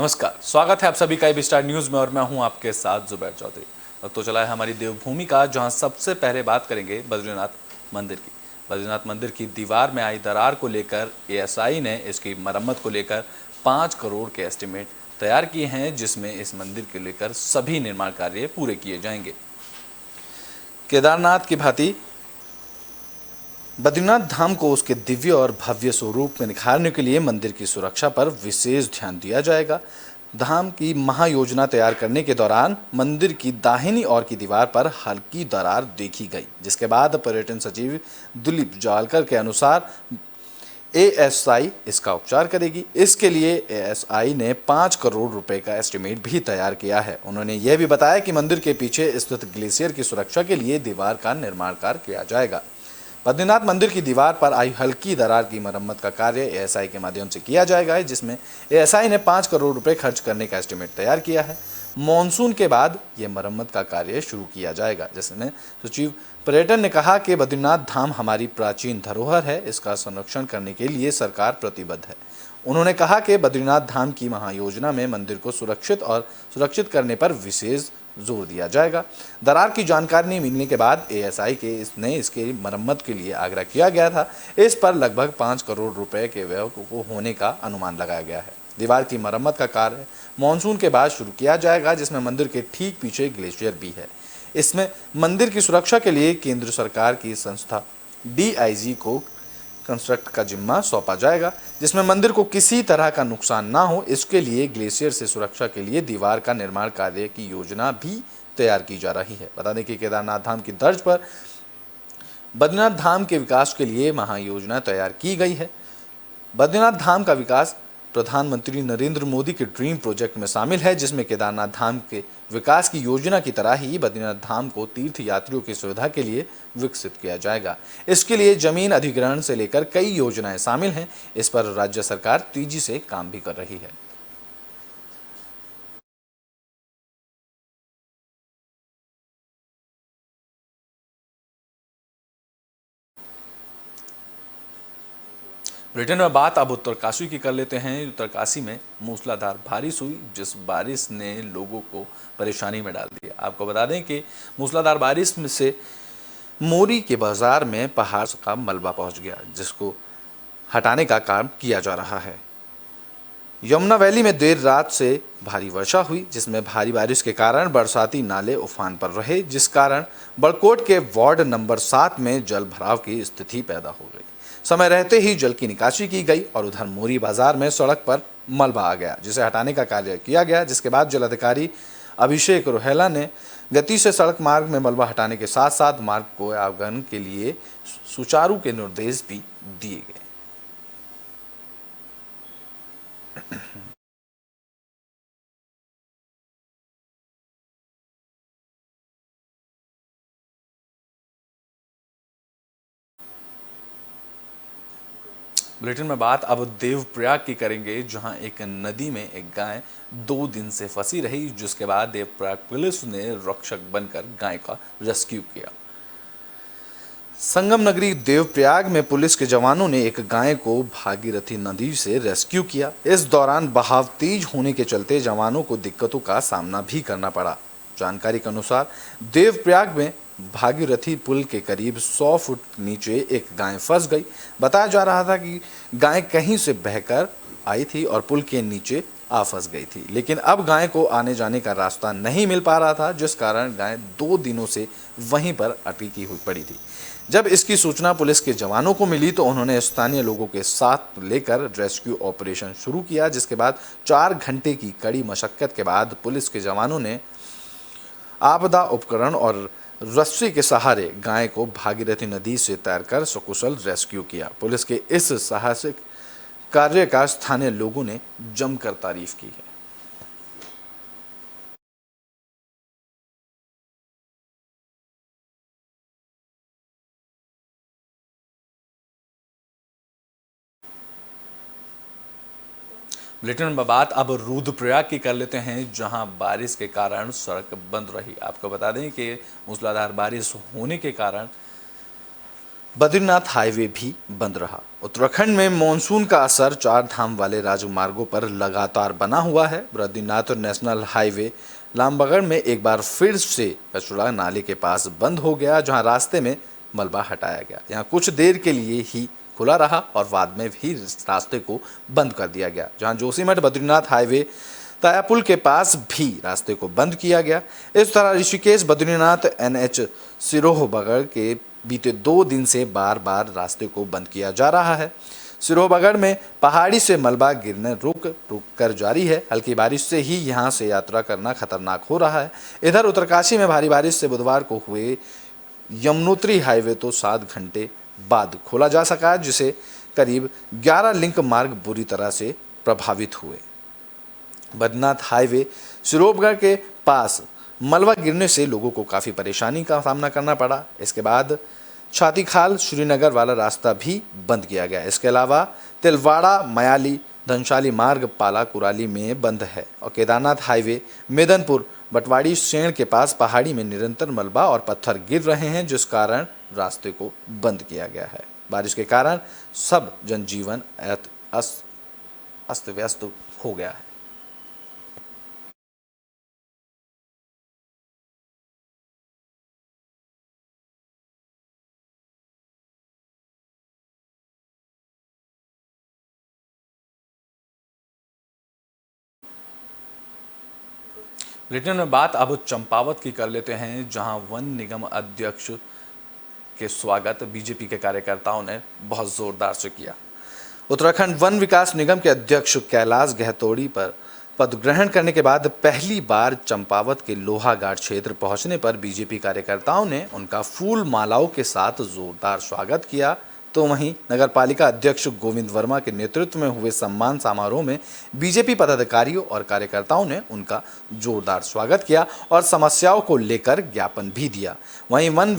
नमस्कार, स्वागत है आप सभी का एबी स्टार न्यूज में और मैं हूं आपके साथ जुबैर चौधरी। अब तो चला है हमारी देवभूमि का, जहां सबसे पहले बात करेंगे बद्रीनाथ मंदिर की। बद्रीनाथ मंदिर की दीवार में आई दरार को लेकर एएसआई ने इसकी मरम्मत को लेकर 5 करोड़ के एस्टीमेट तैयार किए हैं, जिसमें इस मंदिर को लेकर सभी निर्माण कार्य पूरे किए जाएंगे। केदारनाथ की भांति बद्रीनाथ धाम को उसके दिव्य और भव्य स्वरूप में निखारने के लिए मंदिर की सुरक्षा पर विशेष ध्यान दिया जाएगा। धाम की महायोजना तैयार करने के दौरान मंदिर की दाहिनी ओर की दीवार पर हल्की दरार देखी गई, जिसके बाद पर्यटन सचिव दिलीप जावलकर के अनुसार एएसआई इसका उपचार करेगी। इसके लिए एएसआई ने 5 करोड़ रुपए का एस्टीमेट भी तैयार किया है। उन्होंने यह भी बताया कि मंदिर के पीछे स्थित ग्लेशियर की सुरक्षा के लिए दीवार का निर्माण कार्य किया जाएगा। बद्रीनाथ मंदिर की दीवार पर आई हल्की दरार की मरम्मत का कार्य एएसआई के माध्यम से किया जाएगा, जिसमें एएसआई ने 5 करोड़ रुपए खर्च करने का एस्टीमेट तैयार किया है। मॉनसून के बाद यह मरम्मत का कार्य शुरू किया जाएगा। जिसमें सचिव पर्यटन ने कहा कि बद्रीनाथ धाम हमारी प्राचीन धरोहर है, इसका संरक्षण करने के लिए सरकार प्रतिबद्ध है। उन्होंने कहा कि बद्रीनाथ धाम की महायोजना में मंदिर को सुरक्षित करने पर विशेष जोर दिया जाएगा। दरार की जानकारी मिलने के बाद एएसआई के इसके मरम्मत के लिए आग्रह किया गया था। इस पर लगभग 5 करोड़ रुपए के व्यय को होने का अनुमान लगाया गया है। दीवार की मरम्मत का कार्य मानसून के बाद शुरू किया जाएगा, जिसमें मंदिर के ठीक पीछे ग्लेशियर भी है। इसमें मंदिर की सुरक्षा के लिए केंद्र सरकार की संस्था डीआईजी को कंस्ट्रक्ट का जिम्मा सौंपा जाएगा, जिसमें मंदिर को किसी तरह का नुकसान ना हो, इसके लिए ग्लेशियर से सुरक्षा के लिए दीवार का निर्माण कार्य की योजना भी तैयार की जा रही है। बता दें कि केदारनाथ धाम की तर्ज पर बद्रीनाथ धाम के विकास के लिए महायोजना तैयार की गई है। बद्रीनाथ धाम का विकास प्रधानमंत्री नरेंद्र मोदी के ड्रीम प्रोजेक्ट में शामिल है, जिसमें केदारनाथ धाम के विकास की योजना की तरह ही बद्रीनाथ धाम को तीर्थ यात्रियों की सुविधा के लिए विकसित किया जाएगा। इसके लिए जमीन अधिग्रहण से लेकर कई योजनाएं शामिल हैं। इस पर राज्य सरकार तेजी से काम भी कर रही है। ब्रिटेन में बात अब उत्तरकाशी की कर लेते हैं। उत्तरकाशी में मूसलाधार बारिश हुई, जिस बारिश ने लोगों को परेशानी में डाल दिया। आपको बता दें कि मूसलाधार बारिश में से मोरी के बाजार में पहाड़ का मलबा पहुंच गया, जिसको हटाने का काम किया जा रहा है। यमुना वैली में देर रात से भारी वर्षा हुई, जिसमें भारी बारिश के कारण बरसाती नाले उफान पर रहे, जिस कारण बड़कोट के वार्ड नंबर 7 में जल भराव की स्थिति पैदा हो गई। समय रहते ही जल की निकासी की गई और उधर मोरी बाजार में सड़क पर मलबा आ गया, जिसे हटाने का कार्य किया गया। जिसके बाद जलाधिकारी अभिषेक रोहेला ने गति से सड़क मार्ग में मलबा हटाने के साथ साथ मार्ग को आवागमन के लिए सुचारू के निर्देश भी दिए गए। बुलेटिन में बात अब देवप्रयाग की करेंगे, जहां एक नदी में एक गाय 2 दिन से फंसी रही, जिसके बाद देवप्रयाग पुलिस ने रक्षक बनकर गाय का रेस्क्यू किया। संगम नगरी देवप्रयाग में पुलिस के जवानों ने एक गाय को भागीरथी नदी से रेस्क्यू किया। इस दौरान बहाव तेज होने के चलते जवानों को दिक्कतों का सामना भी करना पड़ा। जानकारी के अनुसार देवप्रयाग में भागीरथी पुल के करीब 100 फुट नीचे एक गाय फंस गई। बताया जा रहा था कि गाय कहीं से बहकर आई थी और पुल के नीचे आ फंस गई थी, लेकिन अब गाय को आने जाने का रास्ता नहीं मिल पा रहा था, जिस कारण गाय 2 दिनों से वहीं पर अटकी हुई पड़ी थी। जब इसकी सूचना पुलिस के जवानों को मिली तो उन्होंने स्थानीय लोगों के साथ लेकर रेस्क्यू ऑपरेशन शुरू किया, जिसके बाद 4 घंटे की कड़ी मशक्कत के बाद पुलिस के जवानों ने आपदा उपकरण और रस्सी के सहारे गाय को भागीरथी नदी से तैरकर सकुशल रेस्क्यू किया। पुलिस के इस साहसिक कार्य का स्थानीय लोगों ने जमकर तारीफ की है। बुलेटिन में बात अब रुद्रप्रयाग की कर लेते हैं, जहां बारिश के कारण सड़क बंद रही। आपको बता दें कि मूसलाधार बारिश होने के कारण बद्रीनाथ हाईवे भी बंद रहा। उत्तराखंड में मानसून का असर चार धाम वाले राजमार्गों पर लगातार बना हुआ है। बद्रीनाथ नेशनल हाईवे लामबगड़ में एक बार फिर से कचरा नाले के पास बंद हो गया, जहां रास्ते में मलबा हटाया गया। यहां कुछ देर के लिए ही खुला रहा और बाद में भी रास्ते को बंद कर दिया गया। जहां जोशीमठ बद्रीनाथ हाईवे तायापुल के पास भी रास्ते को बंद किया गया। इस तरह ऋषिकेश बद्रीनाथ NH सिरोह बगड़ के बीते 2 दिन से बार बार रास्ते को बंद किया जा रहा है। सिरोह बगड़ में पहाड़ी से मलबा गिरने रुक कर जारी है। हल्की बारिश से ही यहां से यात्रा करना खतरनाक हो रहा है। इधर उत्तरकाशी में भारी बारिश से बुधवार को हुए यमुनोत्री हाईवे तो 7 घंटे बाद खोला जा सका, जिसे करीब 11 लिंक मार्ग बुरी तरह से प्रभावित हुए। बद्रीनाथ हाईवे सिरोहगढ़ के पास मलबा गिरने से लोगों को काफ़ी परेशानी का सामना करना पड़ा। इसके बाद छातीखाल श्रीनगर वाला रास्ता भी बंद किया गया। इसके अलावा तिलवाड़ा मयाली धनशाली मार्ग पाला कुराली में बंद है और केदारनाथ हाईवे मेदनपुर बटवाड़ी शेण के पास पहाड़ी में निरंतर मलबा और पत्थर गिर रहे हैं, जिस कारण रास्ते को बंद किया गया है। बारिश के कारण सब जनजीवन अस्त व्यस्त हो गया है। ब्रिटेन में बात अब चंपावत की कर लेते हैं, जहां वन निगम अध्यक्ष के स्वागत बीजेपी के कार्यकर्ताओं ने बहुत जोरदार से किया। उत्तराखंड वन विकास निगम के अध्यक्ष कैलाश गहतोड़ी पर पद ग्रहण करने के बाद पहली बार चंपावत के लोहाघाट क्षेत्र पहुंचने पर बीजेपी कार्यकर्ताओं ने उनका फूल मालाओं के साथ जोरदार स्वागत किया। तो वहीं नगरपालिका अध्यक्ष गोविंद वर्मा के नेतृत्व में हुए सम्मान समारोह में बीजेपी पदाधिकारियों और कार्यकर्ताओं ने उनका जोरदार स्वागत किया और समस्याओं को लेकर ज्ञापन भी दिया। वहीं वन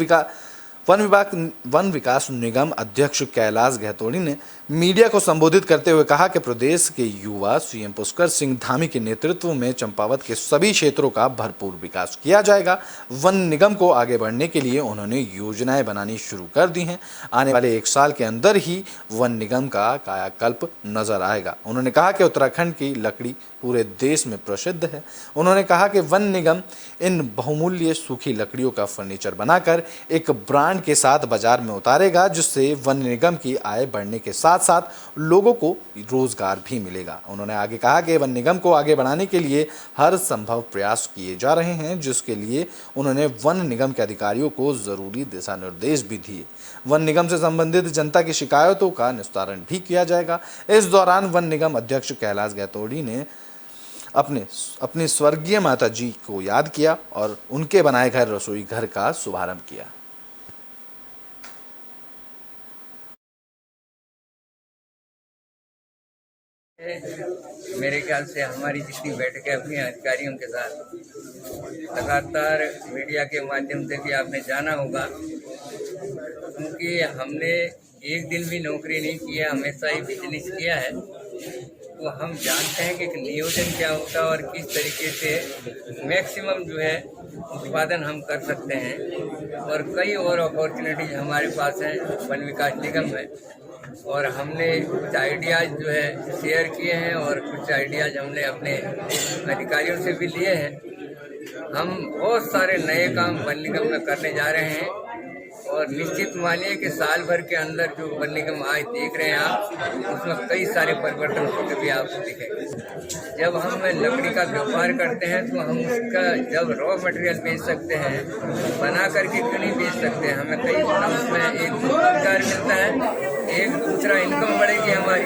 विकास निगम अध्यक्ष कैलाश गहतोड़ी ने मीडिया को संबोधित करते हुए कहा कि प्रदेश के युवा सीएम पुष्कर सिंह धामी के नेतृत्व में चंपावत के सभी क्षेत्रों का भरपूर विकास किया जाएगा। वन निगम को आगे बढ़ने के लिए उन्होंने योजनाएं बनानी शुरू कर दी हैं। आने वाले 1 साल के अंदर ही वन निगम का कायाकल्प नजर आएगा। उन्होंने कहा कि उत्तराखंड की लकड़ी पूरे देश में प्रसिद्ध है। उन्होंने कहा कि वन निगम इन बहुमूल्य सूखी लकड़ियों का फर्नीचर बनाकर एक ब्रांड के साथ बाजार में उतारेगा, जिससे वन निगम की आय बढ़ने के साथ साथ लोगों को रोजगार भी मिलेगा। उन्होंने आगे कहा कि वन निगम को आगे बढ़ाने के लिए हर संभव प्रयास किए जा रहे हैं, जिसके लिए उन्होंने वन निगम के अधिकारियों को जरूरी दिशा निर्देश भी दिए। वन निगम से संबंधित जनता की शिकायतों का निस्तारण भी किया जाएगा। इस दौरान वन निगम अध्यक्ष कैलाश गहतोड़ी ने अपनी स्वर्गीय माता जी को याद किया और उनके बनाए गए रसोई घर का शुभारंभ किया। मेरे ख्याल से हमारी जितनी बैठकें अपने अधिकारियों के साथ लगातार मीडिया के माध्यम से भी आपने जाना होगा, क्योंकि हमने एक दिन भी नौकरी नहीं की है, हमेशा ही बिजनेस किया है, तो हम जानते हैं कि नियोजन क्या होता है और किस तरीके से मैक्सिमम जो है उत्पादन हम कर सकते हैं। और कई और अपॉर्चुनिटीज हमारे पास हैं वन विकास निगम में, और हमने कुछ आइडियाज़ जो है शेयर किए हैं और कुछ आइडियाज़ हमने अपने अधिकारियों से भी लिए हैं। हम बहुत सारे नए काम वन निगम में करने जा रहे हैं और निश्चित मानिए कि साल भर के अंदर जो वन निगम आज देख रहे हैं आप, उसमें कई सारे परिवर्तन होते भी आपको दिखेंगे। जब हम लकड़ी का व्यापार करते हैं तो हम उसका जब रॉ मटेरियल बेच सकते हैं, बना करके क्यों नहीं बेच सकते हैं? हमें कई गुना उसमें एक रोजगार मिलता है, एक दूसरा इनकम बढ़ेगी हमारी,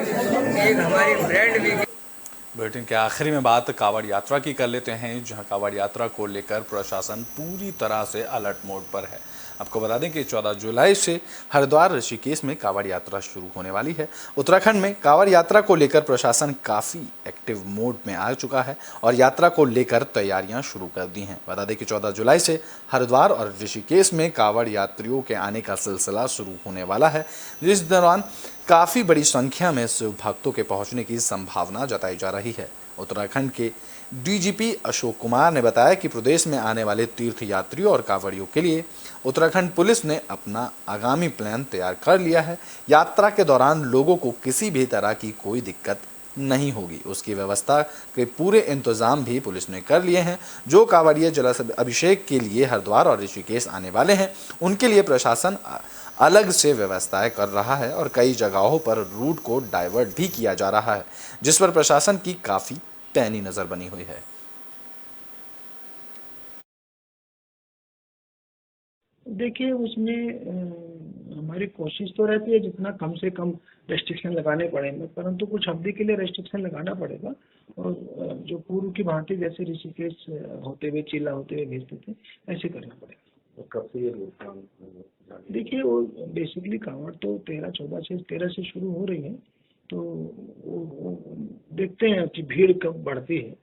एक हमारी ब्रांड भी। बुलेटिन के आखिरी में बात कांवड़ यात्रा की कर लेते हैं, जहां कांवड़ यात्रा को लेकर प्रशासन पूरी तरह से अलर्ट मोड पर है। आपको बता दें कि 14 जुलाई से हरिद्वार ऋषिकेश में कांवड़ यात्रा शुरू होने वाली है। उत्तराखंड में कांवड़ यात्रा को लेकर प्रशासन काफ़ी एक्टिव मोड में आ चुका है और यात्रा को लेकर तैयारियां शुरू कर दी हैं। बता दें कि 14 जुलाई से हरिद्वार और ऋषिकेश में कांवड़ यात्रियों के आने का सिलसिला शुरू होने वाला है, जिस दौरान काफ़ी बड़ी संख्या में शिव भक्तों के पहुंचने की संभावना जताई जा रही है। उत्तराखंड के डीजीपी अशोक कुमार ने बताया कि प्रदेश में आने वाले तीर्थ यात्रियों और कांवड़ियों के लिए उत्तराखंड पुलिस ने अपना आगामी प्लान तैयार कर लिया है। यात्रा के दौरान लोगों को किसी भी तरह की कोई दिक्कत नहीं होगी, उसकी व्यवस्था के पूरे इंतजाम भी पुलिस ने कर लिए हैं। जो कांवड़िए जलाभिषेक के लिए हरिद्वार और ऋषिकेश आने वाले हैं, उनके लिए प्रशासन अलग से व्यवस्थाएं कर रहा है और कई जगहों पर रूट को डाइवर्ट भी किया जा रहा है, जिस पर प्रशासन की काफी पैनी नजर बनी हुई है। देखिए उसमें हमारी कोशिश तो रहती है जितना कम से कम रेस्ट्रिक्शन लगाने पड़ेंगे, परंतु कुछ अवधि के लिए रेस्ट्रिक्शन लगाना पड़ेगा। और जो पूर्व की भांति जैसे ऋषिकेश होते हुए चिल्ला होते हुए भेजते थे, ऐसे करना पड़ेगा। तो कब से ये रोकथाम? देखिए वो बेसिकली कांवड़ तो 13 से शुरू हो रही है, तो वो देखते हैं कि भीड़ कब बढ़ती है।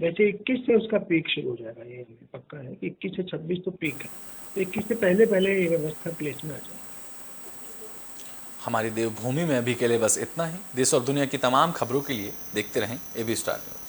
वैसे 21 से उसका पीक शुरू हो जाएगा, ये पक्का है कि 21 से 26 तो पीक है, तो 21 से पहले ये व्यवस्था प्लेस में आ जाए। हमारी देवभूमि में अभी के लिए बस इतना ही। देश और दुनिया की तमाम खबरों के लिए देखते रहें एबी स्टार न्यूज।